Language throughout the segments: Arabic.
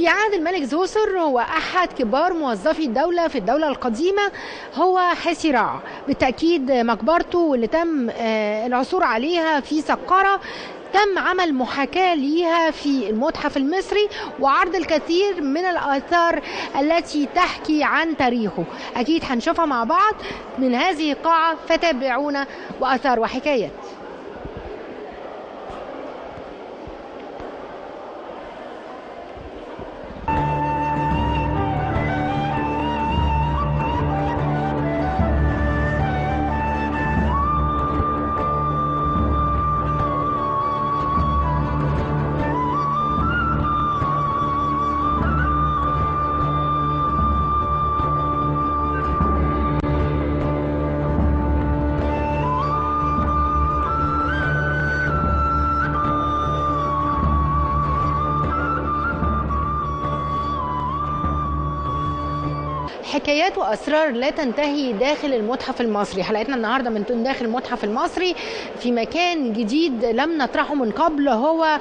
في عهد الملك زوسر وأحد كبار موظفي الدولة في الدولة القديمة هو حسيراع. بالتأكيد مقبرته واللي تم العثور عليها في سقارة تم عمل محاكاة ليها في المتحف المصري وعرض الكثير من الآثار التي تحكي عن تاريخه. أكيد هنشوفها مع بعض من هذه القاعة، فتابعونا وآثار وحكايات. حكايات وأسرار لا تنتهي داخل المتحف المصري. حلقتنا النهاردة من داخل المتحف المصري في مكان جديد لم نطرحه من قبل، هو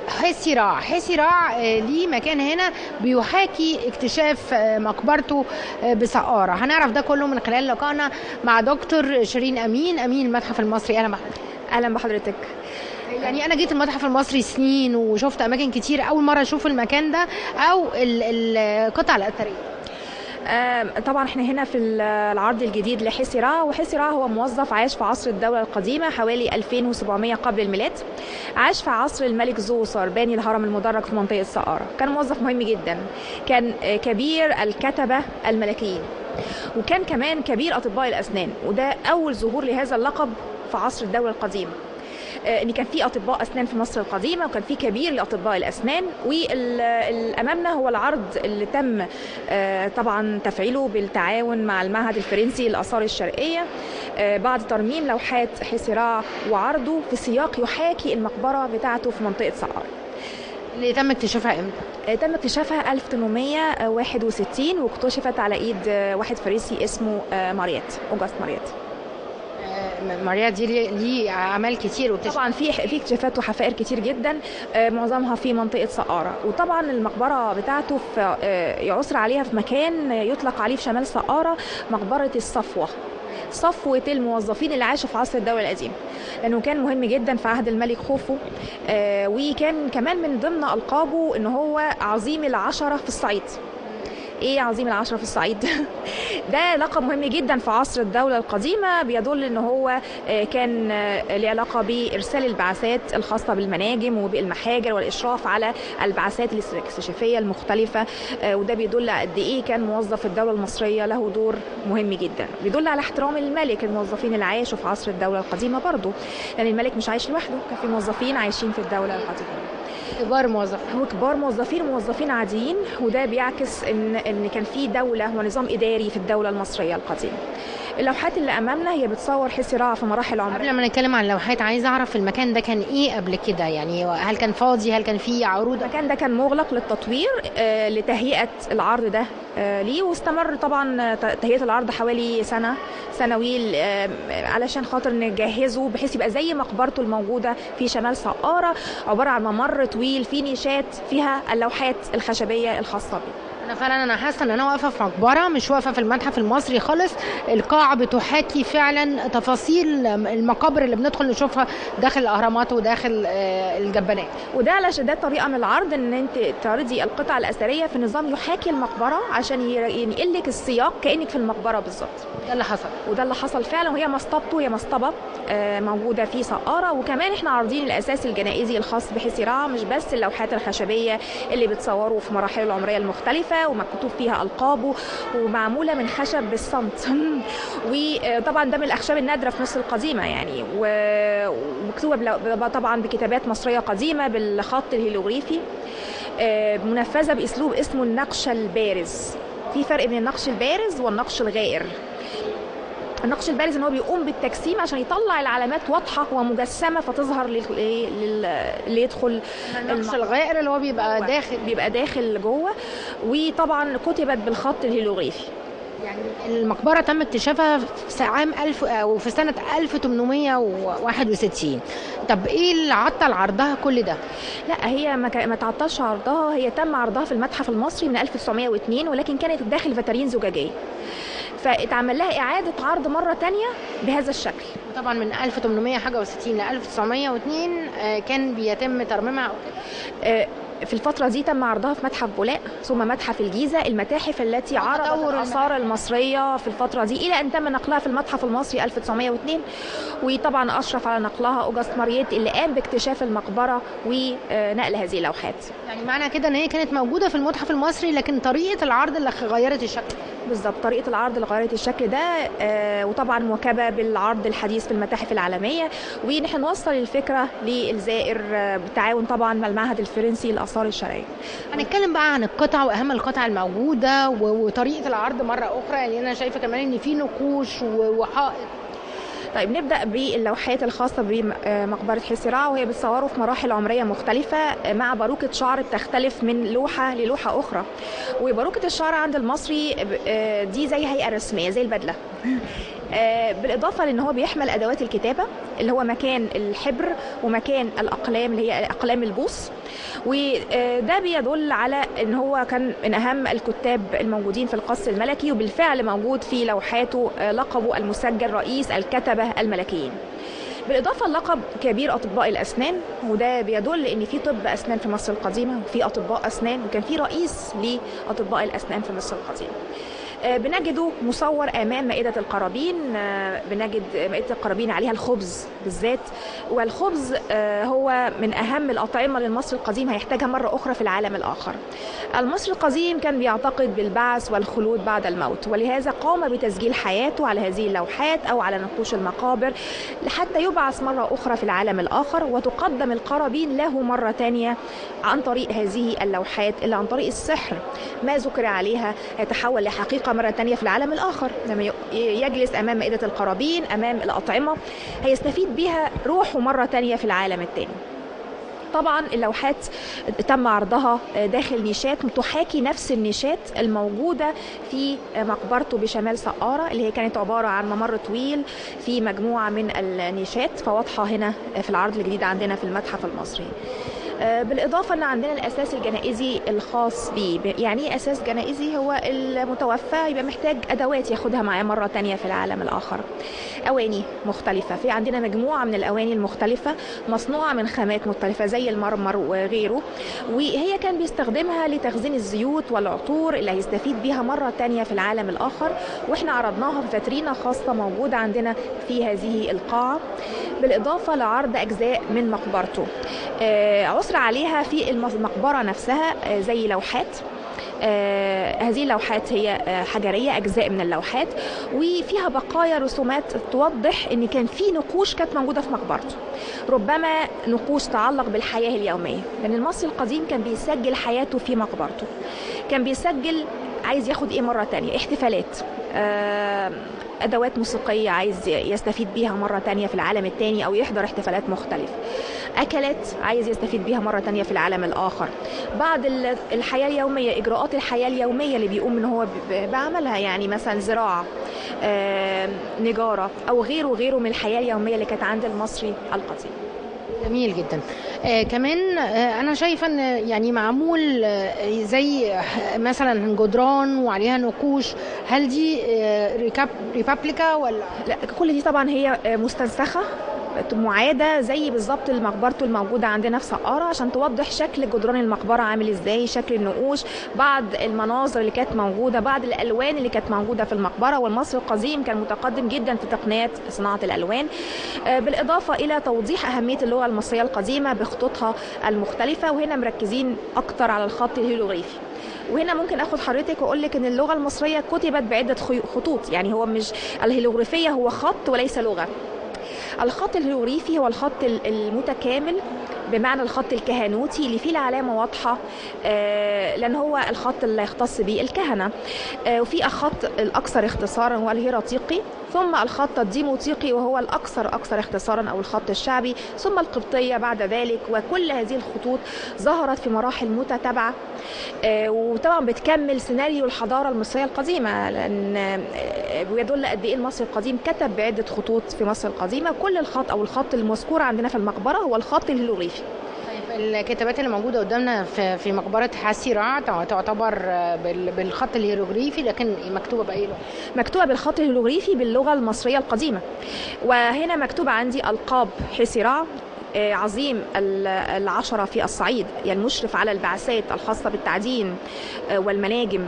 حسيراع. حسيراع ليه مكان هنا بيحاكي اكتشاف مقبرته بسقارة. هنعرف ده كله من خلال لقائنا مع دكتور شيرين أمين، أمين المتحف المصري. أهلا بحضرتك. أهلا بحضرتك. يعني أنا جيت المتحف المصري سنين وشفت أماكن كتير، أول مرة أشوف المكان ده أو القطع الأثرية. طبعا احنا هنا في العرض الجديد لحسيراع، وحسيراع هو موظف عاش في عصر الدولة القديمة حوالي 2700 قبل الميلاد. عاش في عصر الملك زوسر باني الهرم المدرج في منطقة سقارة. كان موظف مهم جدا، كان كبير الكتبة الملكيين، وكان كمان كبير أطباء الأسنان، وده أول ظهور لهذا اللقب في عصر الدولة القديمة. ان كان في اطباء اسنان في مصر القديمه، وكان في كبير لاطباء الاسنان. والامامنا هو العرض اللي تم طبعا تفعيله بالتعاون مع المعهد الفرنسي للاثار الشرقيه بعد ترميم لوحات حسيراع وعرضه في سياق يحاكي المقبره بتاعته في منطقه سقارة. اللي تم اكتشافها امتى؟ تم اكتشافها 1861، واكتشفت على ايد واحد فرنسي اسمه ماريات، اوجست ماريات. ماريا دي ليه اعمال كتير طبعا في اكتشافات وحفائر كتير جدا، معظمها في منطقه سقارة. وطبعا المقبره بتاعته يعثر عليها في مكان يطلق عليه في شمال سقارة مقبره الصفوه، صفوه الموظفين اللي عاشوا في عصر الدوله القديمه، لانه كان مهم جدا في عهد الملك خوفو. وكان كمان من ضمن القابه ان هو عظيم العشره في الصعيد. ايه عظيم العشرة في الصعيد؟ ده لقب مهم جدا في عصر الدولة القديمة، بيدل ان هو كان له علاقة بارسال البعثات الخاصة بالمناجم وبالمحاجر والاشراف على البعثات الاستكشافية المختلفة. وده بيدل قد ايه كان موظف الدولة المصرية له دور مهم جدا. بيدل على احترام الملك الموظفين اللي عاشوا في عصر الدولة القديمة برضو، لان الملك مش عايش لوحده، كان في موظفين عايشين في الدولة القديمة. كبار موظفين، هو كبار موظفين وموظفين عاديين، وده بيعكس ان كان في دوله ونظام اداري في الدوله المصريه القديمه. اللوحات اللي امامنا هي بتصور حسيراع في مراحل عمره. قبل ما نتكلم عن اللوحات عايزه اعرف المكان ده كان ايه قبل كده، يعني هل كان فاضي، هل كان فيه عروض؟ المكان ده كان مغلق للتطوير لتهيئه العرض ده ليه، واستمر طبعا تهيئه العرض حوالي سنوي علشان خاطر نجهزه بحيث يبقى زي مقبرته الموجوده في شمال سقارة، عباره عن ممر طويل فيه نيشات فيها اللوحات الخشبيه الخاصه بيه. انا حاسه ان انا واقفه في مقبره، مش واقفه في المتحف المصري خالص. القاعه بتحاكي فعلا تفاصيل المقابر اللي بندخل نشوفها داخل الاهرامات وداخل الجبانات. وده علشان ده طريقه من العرض، ان انت تعرضي القطع الاثريه في نظام يحاكي المقبره عشان ينقل لك السياق كانك في المقبره بالظبط. ده اللي حصل، وده اللي حصل فعلا. وهي مسطبته، هي مسطبه موجوده في سقارة. وكمان احنا عارضين الاساس الجنائزي الخاص بحسيراع، مش بس اللوحات الخشبيه اللي بتصوروا في مراحله العمريه المختلفه ومكتوب فيها القابه ومعموله من خشب بالصمت. وطبعا ده من الاخشاب النادره في مصر القديمه يعني، ومكتوبه طبعا بكتابات مصريه قديمه بالخط الهيروغليفي، منفذه باسلوب اسمه النقش البارز. في فرق بين النقش البارز والنقش الغائر. النقش البارز ان هو بيقوم بالتجسيم عشان يطلع العلامات واضحه ومجسمه فتظهر اللي يدخل. النقش الغائر اللي هو بيبقى داخل جوه. وطبعا كتبت بالخط الهيروغليفي. يعني المقبرة تم اكتشافها في عام 1000 أو في سنة 1861. طب إيه اللي عطل عرضها كل ده؟ لا، هي ما تعطلش عرضها، هي تم عرضها في المتحف المصري من 1902، ولكن كانت داخل فاترين زجاجية، فاتعمل لها إعادة عرض مرة تانية بهذا الشكل. طبعا من 1861 ل 1902 كان بيتم ترميمها. في الفترة دي تم عرضها في متحف بولاق ثم متحف الجيزة، المتاحف التي عرضت الآثار المصرية في الفترة دي، إلى أن تم نقلها في المتحف المصري 1902. وطبعا أشرف على نقلها أوجست مارييت اللي قام باكتشاف المقبرة ونقل هذه اللوحات. يعني معنى كده أن هي كانت موجودة في المتحف المصري، لكن طريقة العرض اللي غيرت الشكل. بالضبط، طريقة العرض اللي غيرت الشكل ده، وطبعا مواكبة بالعرض الحديث في المتاحف العالمية، ونحن نوصل الفكرة للزائر بالتعاون طبعا مع المعهد الفرنسي للآثار الشرعية. هنتكلم بقى عن القطع واهم القطع الموجودة وطريقة العرض مرة أخرى. يعني أنا شايفة كمان إن في نقوش وحائط. طيب نبدأ باللوحات الخاصة بمقبرة حصيرة، وهي بتصوره في مراحل عمرية مختلفة مع باروكة شعر بتختلف من لوحة للوحة أخرى. وباروكة الشعر عند المصري دي زي هيئة رسمية زي البدلة، بالإضافة لأن هو بيحمل أدوات الكتابة اللي هو مكان الحبر ومكان الأقلام اللي هي أقلام البوص، وده بيدل على أن هو كان من أهم الكتاب الموجودين في القصر الملكي، وبالفعل موجود في لوحاته لقبه المسجل رئيس الكتبة الملكيين. بالإضافة للقب كبير أطباء الأسنان، وده بيدل أن في طب أسنان في مصر القديمة وفي أطباء أسنان، وكان في رئيس لأطباء الأسنان في مصر القديمة. بنجده مصور أمام مائدة القرابين، بنجد مائدة القرابين عليها الخبز بالذات، والخبز هو من أهم الأطعمة للمصري القديم هيحتاجها مرة أخرى في العالم الآخر. المصري القديم كان بيعتقد بالبعث والخلود بعد الموت، ولهذا قام بتسجيل حياته على هذه اللوحات أو على نقوش المقابر حتى يبعث مرة أخرى في العالم الآخر، وتقدم القرابين له مرة تانية عن طريق هذه اللوحات اللي عن طريق السحر ما ذكر عليها يتحول لحقيقة مرة تانية في العالم الآخر. لما يجلس أمام مائدة القرابين أمام الأطعمة هيستفيد بها روحه مرة تانية في العالم التاني. طبعا اللوحات تم عرضها داخل نيشات تحاكي نفس النيشات الموجودة في مقبرته بشمال سقارة، اللي هي كانت عبارة عن ممر طويل في مجموعة من النيشات، فواضحة هنا في العرض الجديد عندنا في المتحف المصري. بالإضافة أن عندنا الأساس الجنائزي الخاص به. يعني إيه أساس جنائزي؟ هو المتوفى يبقى محتاج أدوات ياخدها معاه مرة تانية في العالم الآخر. أواني مختلفة، في عندنا مجموعة من الأواني المختلفة مصنوعة من خامات مختلفة زي المرمر وغيره، وهي كان بيستخدمها لتخزين الزيوت والعطور اللي هيستفيد بيها مرة تانية في العالم الآخر، وإحنا عرضناها في فاترينا خاصة موجودة عندنا في هذه القاعة، بالإضافة لعرض أجزاء من مقبرته. عثر عليها في المقبرة نفسها زي لوحات. هذه اللوحات هي حجرية، أجزاء من اللوحات، وفيها بقايا رسومات توضح أن كان في نقوش كانت موجودة في مقبرته، ربما نقوش تعلق بالحياة اليومية، لأن المصري القديم كان بيسجل حياته في مقبرته، كان بيسجل عايز ياخد إيه مرة تانية، احتفالات، أدوات موسيقية عايز يستفيد بيها مرة تانية في العالم التاني أو يحضر احتفالات مختلفة، أكلات عايز يستفيد بيها مرة تانية في العالم الآخر، بعض الحياة اليومية، إجراءات الحياة اليومية اللي بيقوم إن هو بعملها، يعني مثلا زراعة، نجارة أو غيره من الحياة اليومية اللي كانت عند المصري القديم. جميل جدا. كمان انا شايفه ان يعني معمول زي مثلا جدران وعليها نقوش، هل دي ريبابليكا ولا لا؟ كل دي طبعا هي مستنسخه معادة زي بالظبط مقبرته الموجودة عندنا في سقارة، عشان توضح شكل جدران المقبرة عامل ازاي، شكل النقوش، بعض المناظر اللي كانت موجودة، بعض الألوان اللي كانت موجودة في المقبرة، والمصري القديم كان متقدم جدا في تقنيات صناعة الألوان، بالإضافة إلى توضيح أهمية اللغة المصرية القديمة بخطوطها المختلفة، وهنا مركزين أكتر على الخط الهيروغليفي. وهنا ممكن اخد حضرتك واقول لك ان اللغه المصريه كتبت بعده خطوط، يعني هو مش الهيروغليفيه هو خط وليس لغه. الخط الهيروغليفي هو الخط المتكامل بمعنى الخط الكهنوتي اللي فيه العلامة واضحة، لأن هو الخط اللي يختص به الكهنة. وفي الخط الأكثر اختصارا هو الهيراتيقي، ثم الخط الديموطيقي وهو الأكثر اختصارا أو الخط الشعبي، ثم القبطية بعد ذلك. وكل هذه الخطوط ظهرت في مراحل متتابعة، وطبعا بتكمل سيناريو الحضارة المصرية القديمة، لأن بيدل قد إيه المصري القديم كتب بعدة خطوط في مصر القديمة. كل الخط المذكور عندنا في المقبرة هو الخط الهيروغليفي. الكتابات اللي موجودة قدامنا في مقبرة حاسيراع تعتبر بالخط الهيروغليفي، لكن مكتوبة بأي لغة؟ مكتوبة بالخط الهيروغليفي باللغة المصرية القديمة. وهنا مكتوب عندي ألقاب حاسيراع عظيم العشرة في الصعيد، يعني المشرف على البعثات الخاصة بالتعدين والمناجم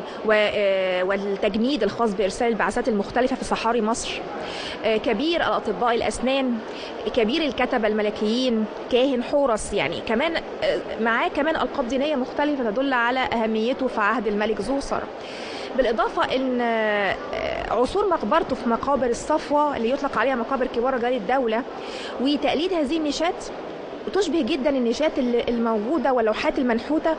والتجنيد الخاص بإرسال البعثات المختلفة في صحاري مصر، كبير الأطباء الأسنان، كبير الكتبة الملكيين، كاهن حورس، يعني كمان معاه كمان ألقاب دينية مختلفة تدل على أهميته في عهد الملك زوسر. بالإضافة أن عصور مقبرته في مقابر الصفوة اللي يطلق عليها مقابر كبار رجال الدولة، وتقليد هذه النيشات تشبه جدا النيشات الموجودة واللوحات المنحوتة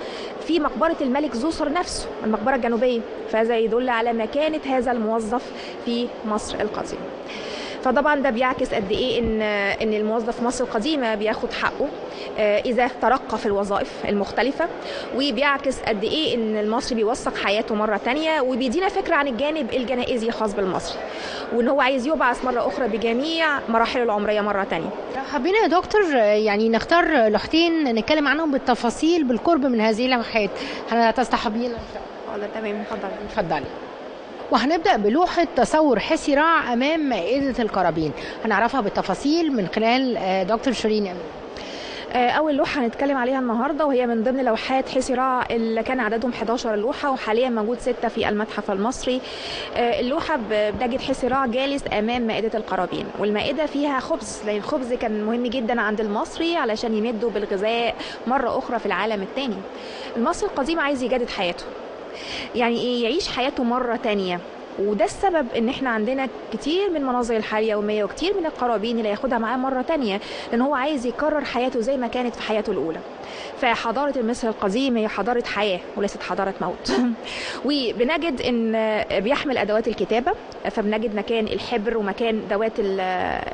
في مقبرة الملك زوسر نفسه، المقبرة الجنوبية. فهذا يدل على مكانة هذا الموظف في مصر القديمة. فطبعا ده بيعكس قد ايه ان الموظف في مصر القديمه بياخد حقه اذا ترقى في الوظائف المختلفه، وبيعكس قد ايه ان المصري بيوثق حياته مره تانية، وبيدينا فكره عن الجانب الجنائزي الخاص بالمصري، وان هو عايز يبعث مره اخرى بجميع مراحله العمريه مره تانية. حابين يا دكتور يعني نختار لوحتين نتكلم عنهم بالتفاصيل بالقرب من هذه اللوحات، هتصطحبينا ان شاء الله؟ تمام، اتفضلي. وهنبدأ بلوحة تصور حاسيراع أمام مائدة القرابين، هنعرفها بالتفاصيل من خلال دكتور شيرين أمين. أول لوحة هنتكلم عليها النهاردة وهي من ضمن لوحات حاسيراع اللي كان عددهم 11 لوحة، وحاليا موجود 6 في المتحف المصري. اللوحة بنجد حاسيراع جالس أمام مائدة القرابين، والمائدة فيها خبز، لأن الخبز كان مهم جدا عند المصري علشان يمدوا بالغذاء مرة أخرى في العالم الثاني. المصري القديم عايز يجدد حياته، يعني ايه؟ يعيش حياته مرة تانية. وده السبب ان احنا عندنا كتير من مناظر الحياة اليومية وكتير من القرابين اللي ياخدها معاه مرة تانية، لان هو عايز يكرر حياته زي ما كانت في حياته الاولى. فحضارة المصري القديم هي حضارة حياة وليست حضارة موت. وبنجد ان بيحمل ادوات الكتابة، فبنجد مكان الحبر ومكان ذوات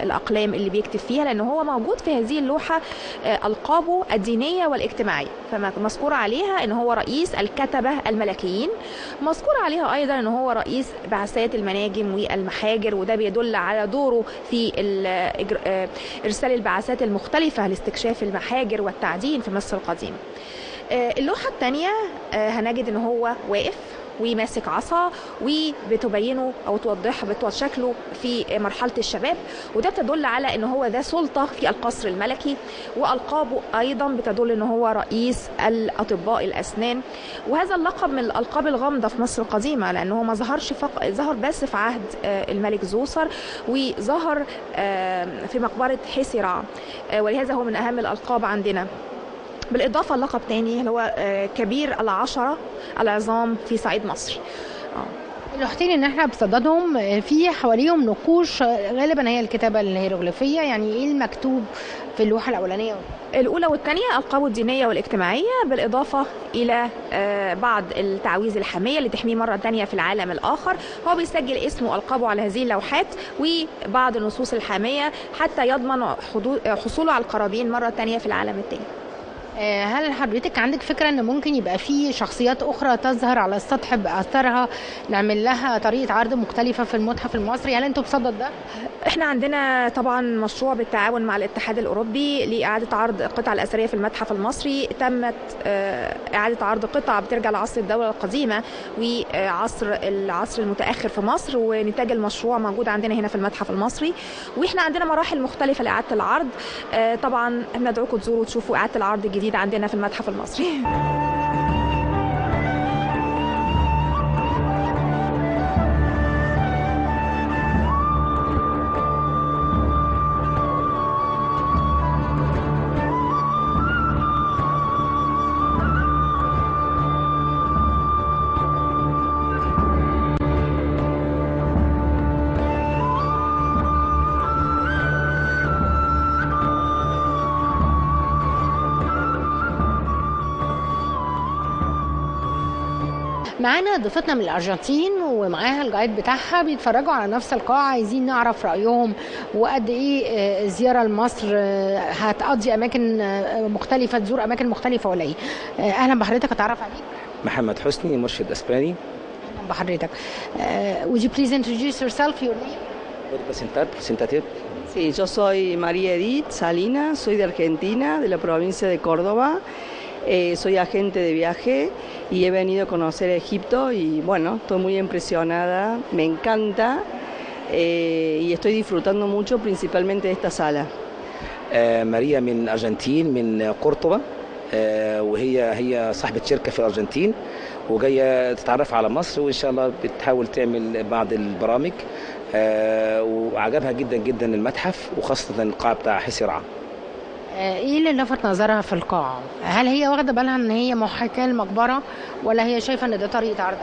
الاقلام اللي بيكتب فيها، لان هو موجود في هذه اللوحة القابه الدينية والاجتماعية. فمذكور عليها ان هو رئيس الكتبة الملكيين، مذكور عليها ايضا ان هو رئيس بعثات المناجم والمحاجر، وده بيدل على دوره في ارسال البعثات المختلفة لاستكشاف المحاجر والتعدين في مصر القديمة. اللوحة الثانية هنجد ان هو واقف وماسك عصا، وبتبينه او توضح شكله في مرحله الشباب، وده بتدل على ان هو ذا سلطه في القصر الملكي. والقابه ايضا بتدل ان هو رئيس الاطباء الاسنان، وهذا اللقب من الالقاب الغامضه في مصر القديمه، لانه ما ظهرش ظهر بس في عهد الملك زوسر، وظهر في مقبره حاسيراع، ولهذا هو من اهم الالقاب عندنا. بالإضافة اللقب تاني اللي هو كبير العشرة العظام في صعيد مصر. اللوحتين اللي احنا بصددهم في حواليهم نقوش غالبا هي الكتابة الهيروغليفية، يعني ايه المكتوب في اللوحة الأولانية؟ الأولى والثانية ألقابه الدينية والاجتماعية، بالإضافة إلى بعض التعويذ الحامية اللي تحميه مرة تانية في العالم الآخر. هو بيسجل اسمه وألقابه على هذه اللوحات وبعض النصوص الحامية حتى يضمن حصوله على القرابين مرة تانية في العالم الثاني. هل حضرتك عندك فكرة ان ممكن يبقى في شخصيات اخرى تظهر على السطح باثرها، نعمل لها طريقة عرض مختلفة في المتحف المصري؟ هل انتوا بصدد ده؟ احنا عندنا طبعا مشروع بالتعاون مع الاتحاد الاوروبي لاعادة عرض القطع الاثرية في المتحف المصري. تمت اعادة عرض قطع بترجع لعصر الدولة القديمة العصر المتاخر في مصر، ونتاج المشروع موجود عندنا هنا في المتحف المصري. واحنا عندنا مراحل مختلفة لاعادة العرض. طبعا ندعوكم تزوروا وتشوفوا اعادة العرض الجديد عندنا في المتحف المصري. معانا ضيفتنا من الارجنتين ومعاها الجايد بتاعها بيتفرجوا على نفس القاعه، عايزين نعرف رايهم وقد ايه الزياره لمصر هتقضي اماكن مختلفه، تزور اماكن مختلفه ولا ايه. اهلا بحضرتك، اتعرف عليك. محمد حسني، مرشد اسباني. اهلا بحضرتك. Would you please introduce yourself, your name? Presentate. Sí, yo soy María Edith Salinas, soy de Argentina, de la provincia de Córdoba. Soy agente de viaje y he venido a conocer Egipto y bueno, estoy muy impresionada, me encanta y estoy disfrutando mucho principalmente de esta sala. ماريا من أرجنتين، من قرطبة، وهي صاحبة شركة في الأرجنتين وجاية تتعرف على مصر، وإن شاء الله بتحاول تعمل بعض البرامج، وعجبها جدا جدا المتحف وخاصة القاعة بتاع حسي رعا. ايه اللي لفت نظرها في القاعة؟ هل هي واخدة بالها ان هي محاكاة المقبرة ولا هي شايفة ان ده طريقة عرض؟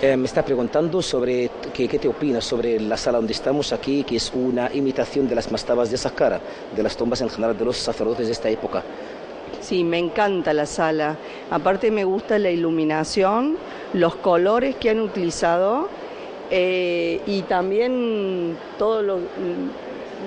Me está preguntando sobre qué te opinas sobre la sala donde estamos aquí, que es una imitación de las mastabas de Saqqara, de las tumbas en general de los sacerdotes de esta época. Sí, me encanta la sala. Aparte me gusta la iluminación, los colores que han utilizado y también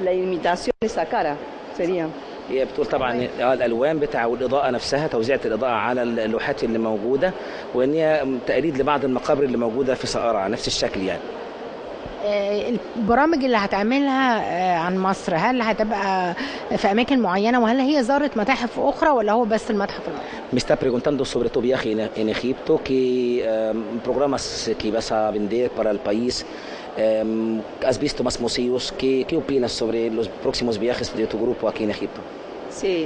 la imitación de Saqqara sería. هي بتقول طبعا الالوان بتاع والاضاءه نفسها، توزيع الاضاءه على اللوحات اللي موجوده، وان هي تقليد لبعض المقابر اللي موجوده في سقارة على نفس الشكل يعني. البرامج اللي هتعملها عن مصر هل هتبقى في اماكن معينه، وهل هي زارت متاحف اخرى ولا هو بس المتحف المصري؟ Me está preguntando sobre tu viaje en Egipto, qué programas que vas a vender para el país. ¿Has visto más museos? ¿Qué opinas sobre los próximos viajes de tu grupo aquí en Egipto? Sí,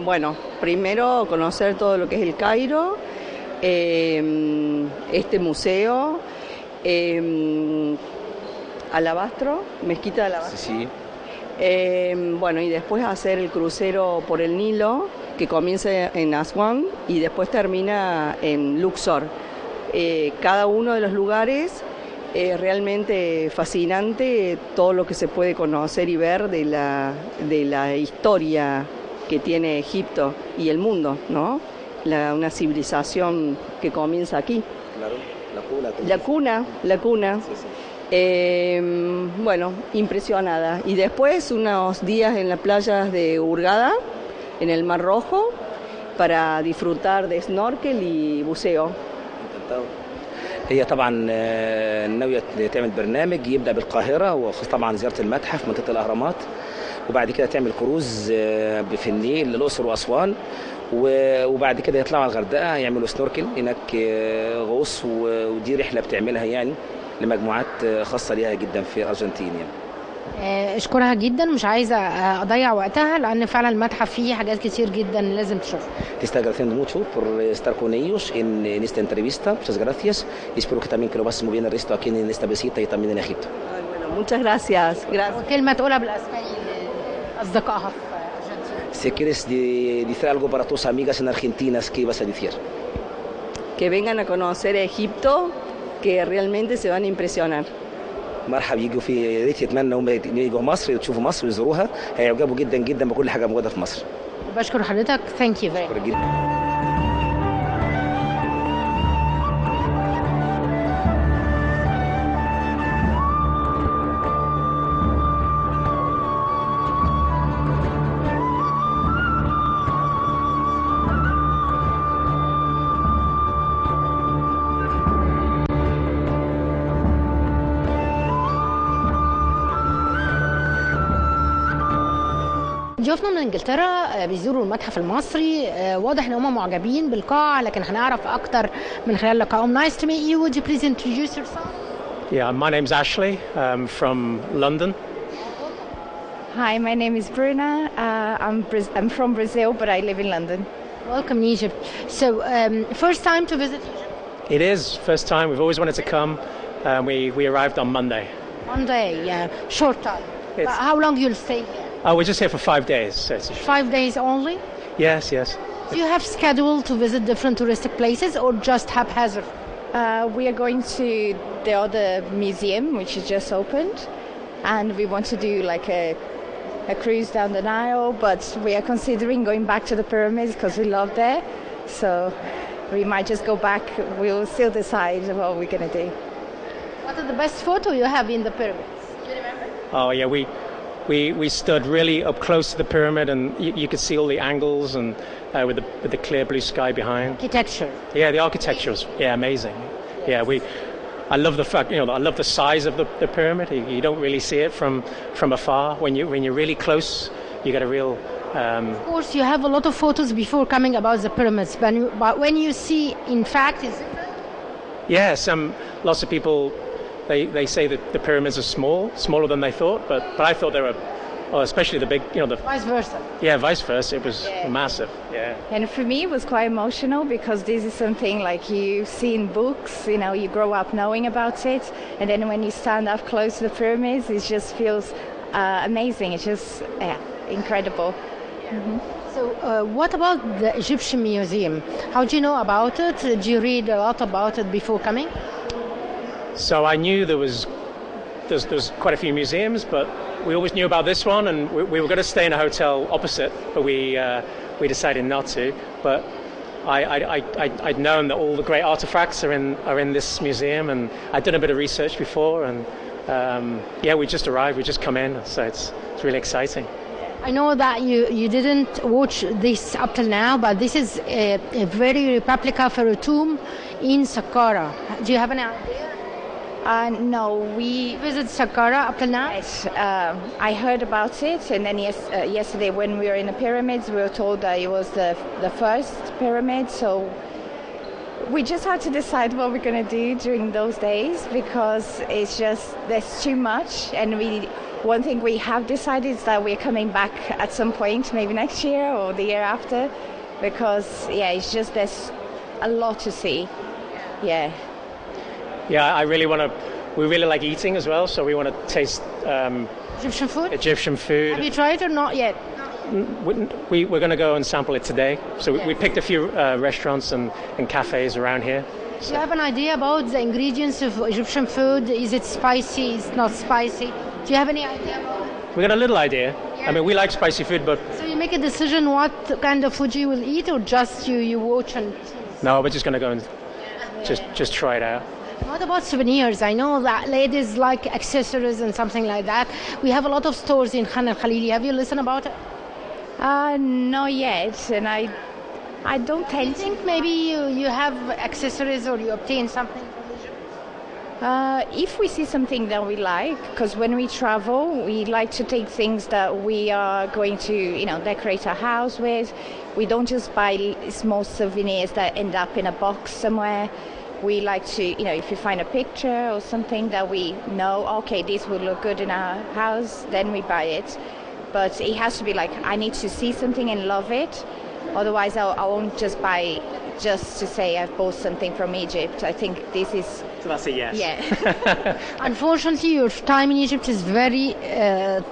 bueno, primero conocer todo lo que es el Cairo, este museo, Alabastro, Mezquita de Alabastro. Sí. Bueno, y después hacer el crucero por el Nilo, que comienza en Aswan y después termina en Luxor. Cada uno de los lugares realmente fascinante, todo lo que se puede conocer y ver de la historia que tiene Egipto y el mundo, ¿no? Una civilización que comienza aquí. Claro, la cuna. Sí, sí. Bueno, impresionada. Y después unos días en las playas de Hurghada, en el Mar Rojo, para disfrutar de snorkel y buceo. Encantado. هي طبعا ناويه تعمل برنامج يبدا بالقاهره، وخاصه طبعا زياره المتحف منطقه الاهرامات، وبعد كده تعمل كروز في النيل للاقصر واسوان، وبعد كده يطلعوا على الغردقه يعملوا سنوركل هناك غوص، ودي رحله بتعملها يعني لمجموعات خاصه ليها جدا في الارجنتين يعني. اشكرها جدا، مش عايزه اضيع وقتها لان فعلا المتحف فيه حاجات كتير جدا لازم تشوفها. Te está agradeciendo mucho por estar con ellos en esta entrevista. Muchas gracias y espero que también que lo pases muy bien el resto aquí en esta visita y también en Egipto. Bueno, muchas gracias. كلمه تقولها بالاسباني لاصدقائها في الارجنتين. Si quieres decir algo para tus amigas en Argentina, ¿qué vas a decir? Que vengan a conocer Egipto, que realmente se van a impresionar. مرحبا، يجوا في ريت يتمنى هم يجوا مصر يشوفوا مصر ويزوروها، هيعجبوا جدا جدا بكل حاجه موجوده في مصر. بشكر حضرتك. ثانك يو فيري ماتش. ضيوفنا من انجلترا بيزوروا المتحف المصري، واضح ان هم معجبين بالقاعه، لكن هنعرف اكتر من خلال لقائهم. Nice to meet you. Would you please introduce yourself? Yeah, my name's Ashley. I'm from London. Hi, my name is Bruna. I'm from Brazil, but I live in London. Welcome in Egypt. So, first time to visit Egypt? It is first time. We've always wanted to come. We arrived on Monday. Monday, short time. How long you'll stay here? We're just here for 5 days. So it's 5 days only? Yes. Do you have schedule to visit different touristic places or just haphazard? We are going to the other museum, which is just opened, and we want to do like a cruise down the Nile, but we are considering going back to the pyramids because we love there. So we might just go back. We'll still decide what we're going to do. What are the best photo you have in the pyramids? Do you remember? Oh yeah, we stood really up close to the pyramid, and you could see all the angles, and with the clear blue sky behind. Architecture. Yeah, the architecture was amazing. Yeah, I love the fact, I love the size of the pyramid. You don't really see it from afar. When you're really close, you get a real. Of course, you have a lot of photos before coming about the pyramids, but when you see, in fact, is it? Yes, lots of people they say that the pyramids are smaller than they thought, but I thought they were. Especially the big, the vice versa. Yeah, vice versa. It was massive. Yeah. And for me, it was quite emotional because this is something like you see in books. You grow up knowing about it, and then when you stand up close to the pyramids, it just feels amazing. It's just incredible. Mm-hmm. So, what about the Egyptian Museum? How do you know about it? Did you read a lot about it before coming? So I knew there's quite a few museums, but we always knew about this one, and we were going to stay in a hotel opposite, but we decided not to. But I'd known that all the great artifacts are in this museum, and I'd done a bit of research before, and we just arrived, we just come in, so it's really exciting. I know that you didn't watch this up till now, but this is a very replica for a tomb in Saqqara. Do you have any idea? No, we visit Saqqara up till now. Yes, I heard about it, and then yesterday when we were in the pyramids, we were told that it was the first pyramid. So we just had to decide what we're going to do during those days because it's just there's too much. And one thing we have decided is that we're coming back at some point, maybe next year or the year after, because it's just there's a lot to see. Yeah. Yeah, we really like eating as well, so we want to taste Egyptian food. Have you tried it or not yet? We're going to go and sample it today. So we picked a few restaurants and cafes around here. Do you have an idea about the ingredients of Egyptian food? Is it spicy? Is it not spicy? Do you have any idea about it? We got a little idea. Yeah. I mean, we like spicy food, but... So you make a decision what kind of food you will eat, or just you watch and... No, we're just going to go and just try it out. What about souvenirs? I know that ladies like accessories and something like that. We have a lot of stores in Khan al-Khalili. Have you listened about it? Not yet, and I don't tend to. Think maybe you have accessories or you obtain something from Egypt? If we see something that we like, because when we travel, we like to take things that we are going to, decorate our house with. We don't just buy small souvenirs that end up in a box somewhere. We like to, if you find a picture or something that we know, okay, this would look good in our house, then we buy it. But it has to be like, I need to see something and love it. Otherwise, I won't just buy just to say I've bought something from Egypt. I think this is... So that's a yes. Yeah. Unfortunately, your time in Egypt is very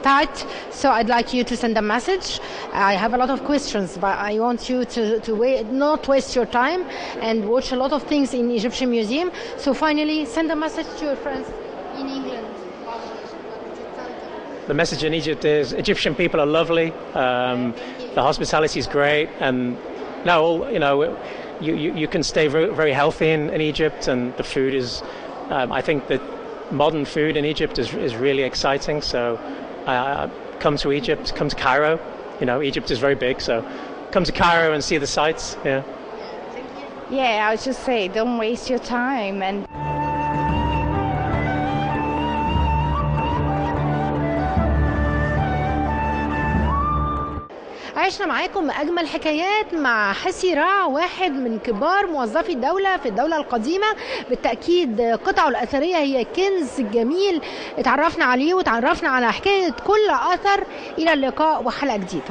tight, so I'd like you to send a message. I have a lot of questions, but I want you to not waste your time and watch a lot of things in Egyptian Museum. So finally, send a message to your friends in England. The message in Egypt is Egyptian people are lovely, the hospitality is great, and you can stay very, very healthy in Egypt, and the food is, I think that modern food in Egypt is really exciting, so come to Egypt, come to Cairo, Egypt is very big, so come to Cairo and see the sights. Yeah, I would just say don't waste your time. And عشنا معاكم أجمل حكايات مع حسي راع، واحد من كبار موظفي الدولة في الدولة القديمة. بالتأكيد قطعه الأثرية هي كنز جميل اتعرفنا عليه وتعرفنا على حكاية كل أثر. إلى اللقاء وحلقة جديدة.